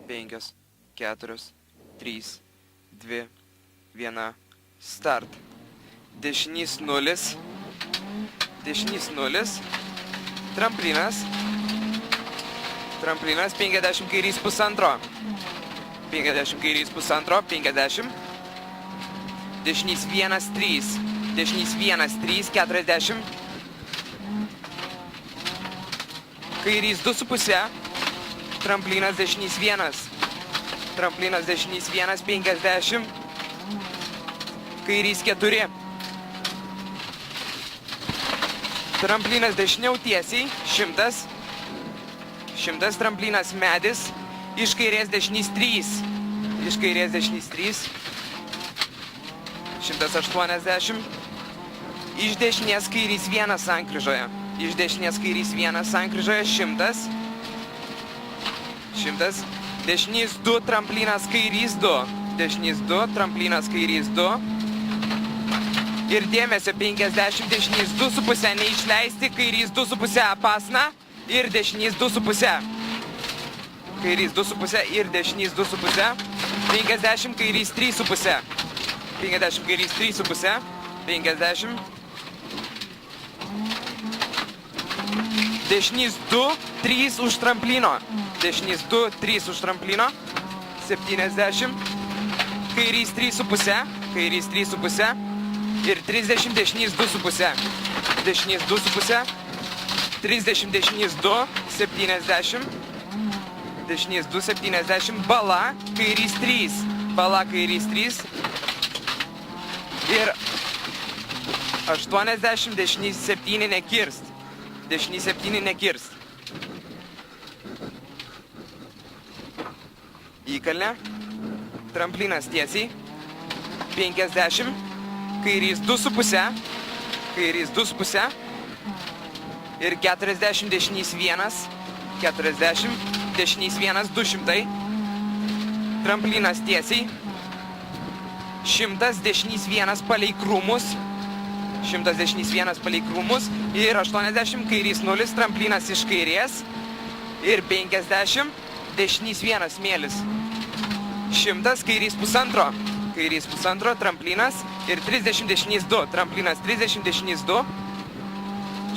5, 4, 3, 2, 1, start. Dešinys 0, dešinys 0, tramplinas, tramplinas 50, kairys pusantro, 50, kairys pusantro, 50, dešinys 1, 3, dešinys 1, 3, 40, kairys 2,5, tramplinas dešinys 1, tramplinas dešinys 1, 50, kairys 4, tramplinas dešiniau tiesiai, 100, 100, tramplinas medis, iš kairės dešinys 3, iš kairės dešinys 3, 180, iš dešinės kairys 1 sankryžoje, iš dešinės kairys 1 sankryžoje, 100, 100, dešinys 2, tramplinas kairys 2, dešinys 2, tramplinas kairys 2, ir dėmesio 50, dešinys 2,5, neišleisti, kairys 2,5 apasna ir dešinys 2,5. Kairys 2,5 ir dešinys 2,5. 50, kairys 3,5. 50, kairys 3,5. 50. Dešinys 2, 3 už tramplino. Dešinys 2, 3 už tramplino. 70. Kairys 3,5. Kairys 3,5. Ir 30, dešinys 2,5. Dešinys 2,5. 30, dešinys 2, 70. Dešinys 2, 70. Bala, kairys 3. Bala, kairys 3. Ir 80, dešinys 7 nekirst. Dešinys 7 nekirst. Įkalnė. Tramplinas tiesiai. 50. Kairys 2,5, kairys 2,5 ir 40, dešinys 1, 40, dešinys 1, 200, tramplinas tiesiai, 100, dešinys 1 palei krūmus, 100, dešinys 1 palei krūmus ir 80, kairys 0, tramplinas iš kairės ir 50, dešinys 1 smėlis, 100, kairys pusantro. Kairys pusantro, tramplinas ir 30, dešinys 2, tramplinas 30, dešinys 2,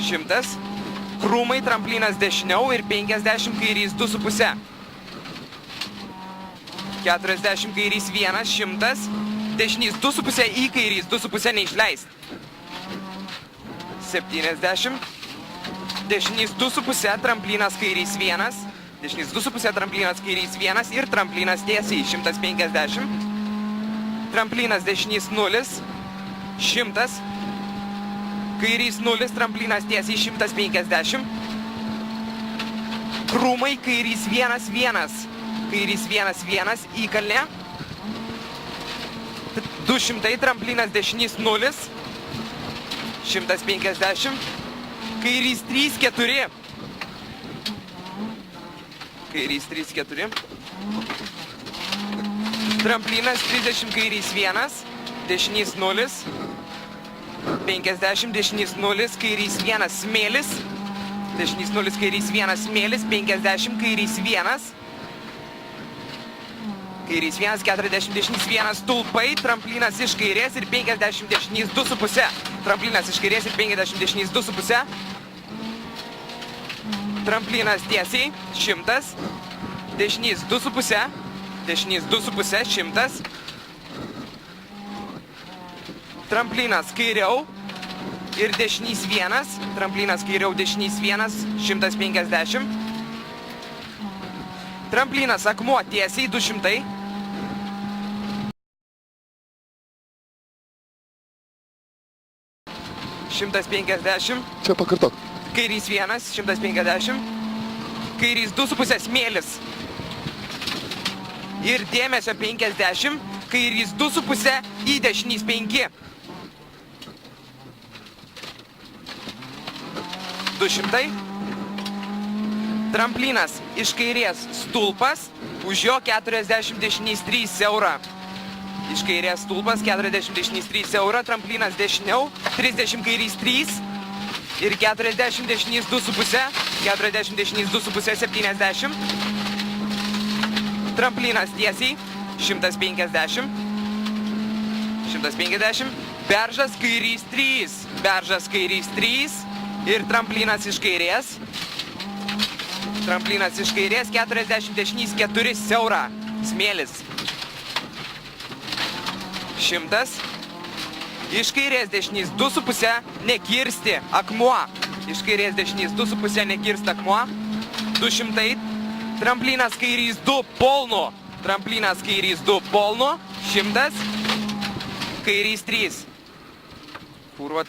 100, krūmai, tramplinas dešiniau ir 50, kairys 2,5, 40, kairys 1, 100, dešinys 2,5 į kairys, 2,5 neišleist, 70, dešinys 2,5, tramplinas kairys 1, dešinys 2,5, tramplinas kairys 1 ir tramplinas tiesiai, 150, tramplinas dešinys 0, 100, kairys 0, tramplinas tiesiai 150, krūmai, kairys 1, 1, kairys 1, 1, įkalnė, 200, tramplinas dešinys 0, 150, kairys 3, 4, kairys 3, 4, tramplinas 30, kairys 1, dešinys 0, 50, dešinys 0, kairys 1, smėlis, dešinys 0, kairys 1, smėlis, 50, kairys 1, kairys 1, 40, dešinys 1, stulpai, tramplinas iš kairės ir 50, dešinys 2,5, tramplinas iš kairės ir 50, dešinys 2,5, tramplinas tiesiai, 100, dešinys 2,5, dešinys 2,5, 100, tramplinas kairiau ir dešinys 1, tramplinas kairiau, dešinys 1, 150, tramplinas akmuo tiesiai, 200, Čia pakartok. Kairys 1, 150, kairys 2,5 smėlis. Ir dėmesio 50, kairys 2,5 į dešinys 5. 200. Tramplinas iš kairės stulpas, už jo 40, dešinys 3 siaura. Iš kairės stulpas, 40, dešinys 3 siaura, tramplinas dešiniau, 30 kairys 3 ir 40 dešinys 2,5, 40 dešinys 2,5, 70. Tramplinas tiesiai. 150. 150. Beržas kairys 3. Beržas kairys 3. Ir tramplinas iš kairės. Tramplinas iš kairės. 40 dešinys 4 siaura. Smėlis. 100. Iš kairės dešinys 2,5 nekirsti akmuo. Iš kairės dešinys 2,5 nekirsti akmuo. 200. Tramplinas kairys 2 polnu. Tramplinas kairys 2 polnu. 100. Kairys 3. Kurva